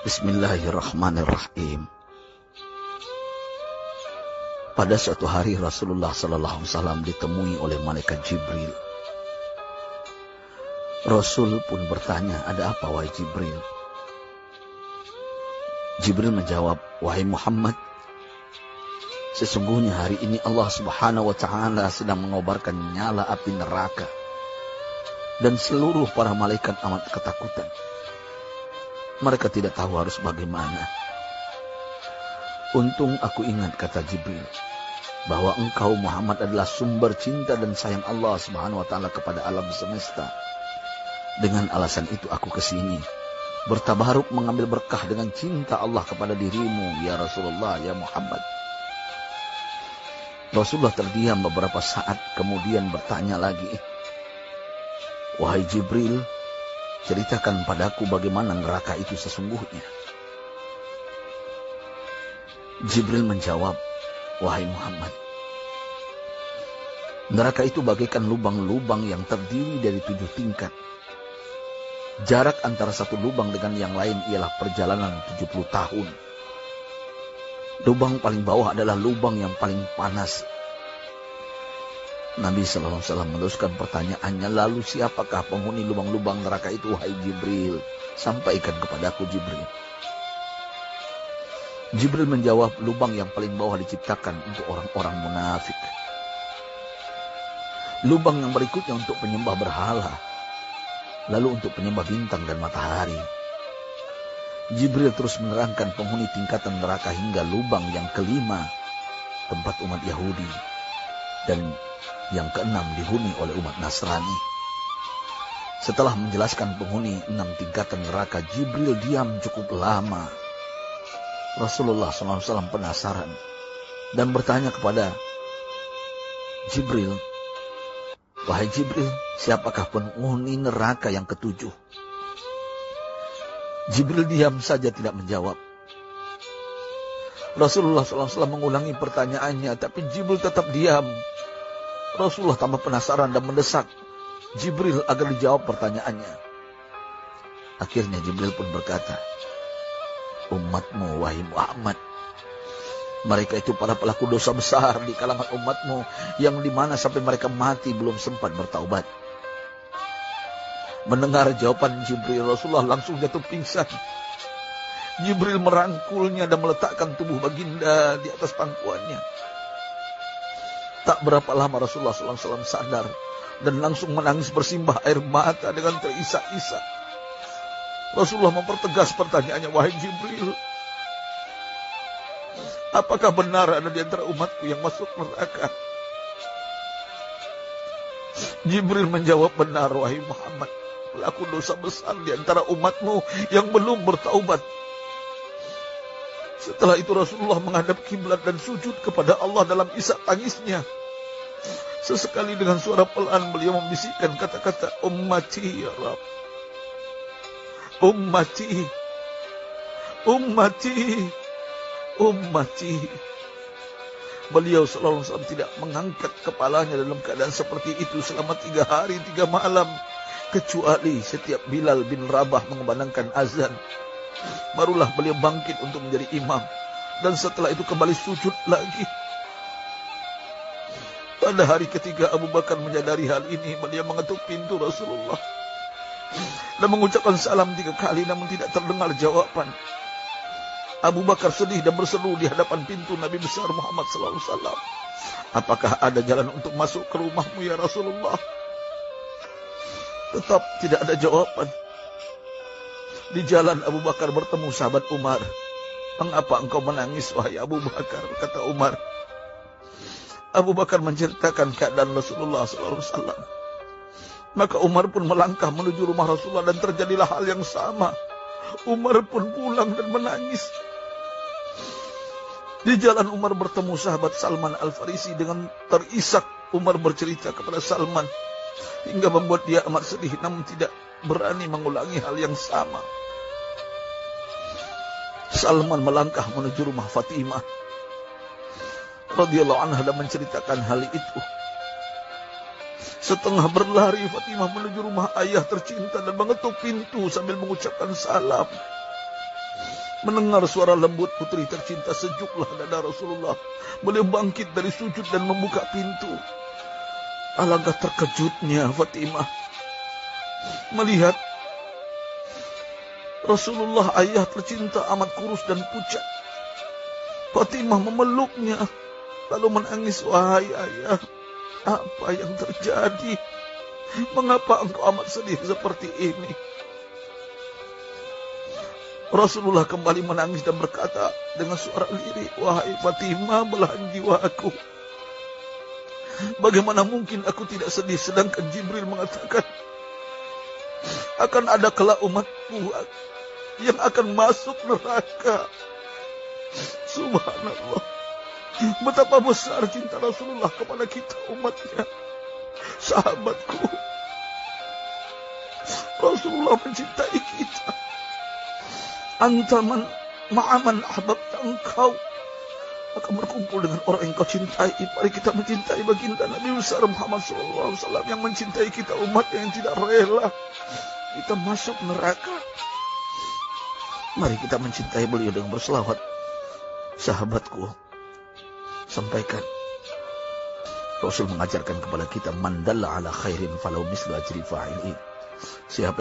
Bismillahirrahmanirrahim. Pada suatu hari Rasulullah SAW ditemui oleh malaikat Jibril. Rasul pun bertanya, "Ada apa wahai Jibril?" Jibril menjawab, "Wahai Muhammad, sesungguhnya hari ini Allah Subhanahu wa Ta'ala sedang mengobarkan nyala api neraka, dan seluruh para malaikat amat ketakutan. Mereka tidak tahu harus bagaimana. Untung aku ingat," kata Jibril, "bahwa engkau Muhammad adalah sumber cinta dan sayang Allah Subhanahu wa Ta'ala kepada alam semesta. Dengan alasan itu aku kesini, bertabaruk mengambil berkah dengan cinta Allah kepada dirimu, ya Rasulullah, ya Muhammad." Rasulullah terdiam beberapa saat, kemudian bertanya lagi, "Wahai Jibril, ceritakan padaku bagaimana neraka itu sesungguhnya." Jibril menjawab, "Wahai Muhammad, neraka itu bagaikan lubang-lubang yang terdiri dari 7 tingkat. Jarak antara satu lubang dengan yang lain ialah perjalanan 70 tahun. Lubang paling bawah adalah lubang yang paling panas." Nabi SAW meneruskan pertanyaannya, "Lalu siapakah penghuni lubang-lubang neraka itu, wahai Jibril? Sampaikan kepadaku, Jibril." Jibril menjawab, "Lubang yang paling bawah diciptakan untuk orang-orang munafik. Lubang yang berikutnya untuk penyembah berhala. Lalu untuk penyembah bintang dan matahari." Jibril terus menerangkan penghuni tingkatan neraka hingga lubang yang kelima, tempat umat Yahudi, dan yang keenam dihuni oleh umat Nasrani. Setelah menjelaskan penghuni 6 tingkatan neraka, Jibril diam cukup lama. Rasulullah SAW penasaran dan bertanya kepada Jibril, "Wahai Jibril, siapakah penghuni neraka yang ke-7?" Jibril diam saja tidak menjawab. Rasulullah SAW mengulangi pertanyaannya, tapi Jibril tetap diam. Rasulullah tambah penasaran dan mendesak Jibril agar dijawab pertanyaannya. Akhirnya Jibril pun berkata, "Umatmu, wahai Muhammad, mereka itu para pelaku dosa besar di kalangan umatmu, yang dimana sampai mereka mati belum sempat bertaubat." Mendengar jawaban Jibril, Rasulullah langsung jatuh pingsan. Jibril merangkulnya dan meletakkan tubuh baginda di atas pangkuannya. Tak berapa lama Rasulullah SAW sadar dan langsung menangis bersimbah air mata dengan terisak-isak. Rasulullah mempertegas pertanyaannya, "Wahai Jibril, apakah benar ada di antara umatku yang masuk neraka?" Jibril menjawab, "Benar, wahai Muhammad, pelaku dosa besar di antara umatmu yang belum bertaubat." Setelah itu Rasulullah menghadap kiblat dan sujud kepada Allah dalam isak tangisnya. Sesekali dengan suara pelan beliau membisikkan kata-kata, "Ummati ya Rabb, ummati, ummati, ummati." Beliau SAW tidak mengangkat kepalanya dalam keadaan seperti itu selama 3 hari 3 malam, kecuali setiap Bilal bin Rabah mengumandangkan azan. Barulah beliau bangkit untuk menjadi imam, dan setelah itu kembali sujud lagi. Pada hari ketiga Abu Bakar menyadari hal ini, beliau mengetuk pintu Rasulullah dan mengucapkan salam 3 kali, namun tidak terdengar jawaban. Abu Bakar sedih dan berseru di hadapan pintu Nabi besar Muhammad SAW, "Apakah ada jalan untuk masuk ke rumahmu ya Rasulullah?" Tetap tidak ada jawaban. Di jalan Abu Bakar bertemu sahabat Umar. "Mengapa engkau menangis, wahai Abu Bakar?" kata Umar. Abu Bakar menceritakan keadaan Rasulullah SAW. Maka Umar pun melangkah menuju rumah Rasulullah dan terjadilah hal yang sama. Umar pun pulang dan menangis. Di jalan Umar bertemu sahabat Salman Al-Farisi. Dengan terisak Umar bercerita kepada Salman hingga membuat dia amat sedih, namun tidak berani mengulangi hal yang sama. Salman melangkah menuju rumah Fatimah radhiyallahu anha dan menceritakan hal itu. Setengah berlari Fatimah menuju rumah ayah tercinta dan mengetuk pintu sambil mengucapkan salam. Mendengar suara lembut putri tercinta, sejuklah dada Rasulullah. Beliau bangkit dari sujud dan membuka pintu. Alangkah terkejutnya Fatimah melihat Rasulullah, ayah tercinta, amat kurus dan pucat. Fatimah memeluknya lalu menangis. Wahai ayah, apa yang terjadi? Mengapa engkau amat sedih seperti ini? Rasulullah kembali menangis dan berkata dengan suara lirih, wahai Fatimah, belahan jiwaku, bagaimana mungkin aku tidak sedih sedangkan Jibril mengatakan akan ada kelak umatku yang akan masuk neraka. Subhanallah, betapa besar cinta Rasulullah kepada kita umatnya. Sahabatku, Rasulullah mencintai kita. Antaman ma'aman ahbabta, engkau akan berkumpul dengan orang yang kau cintai. Mari kita mencintai baginda Nabi besar Muhammad SAW yang mencintai kita umat yang tidak rela kita masuk neraka. Mari kita mencintai beliau dengan berselawat. Sahabatku, sampaikan, Rasul mengajarkan kepada kita, man dalla ala khairin falau mislu ajri fa'ilin. Siapa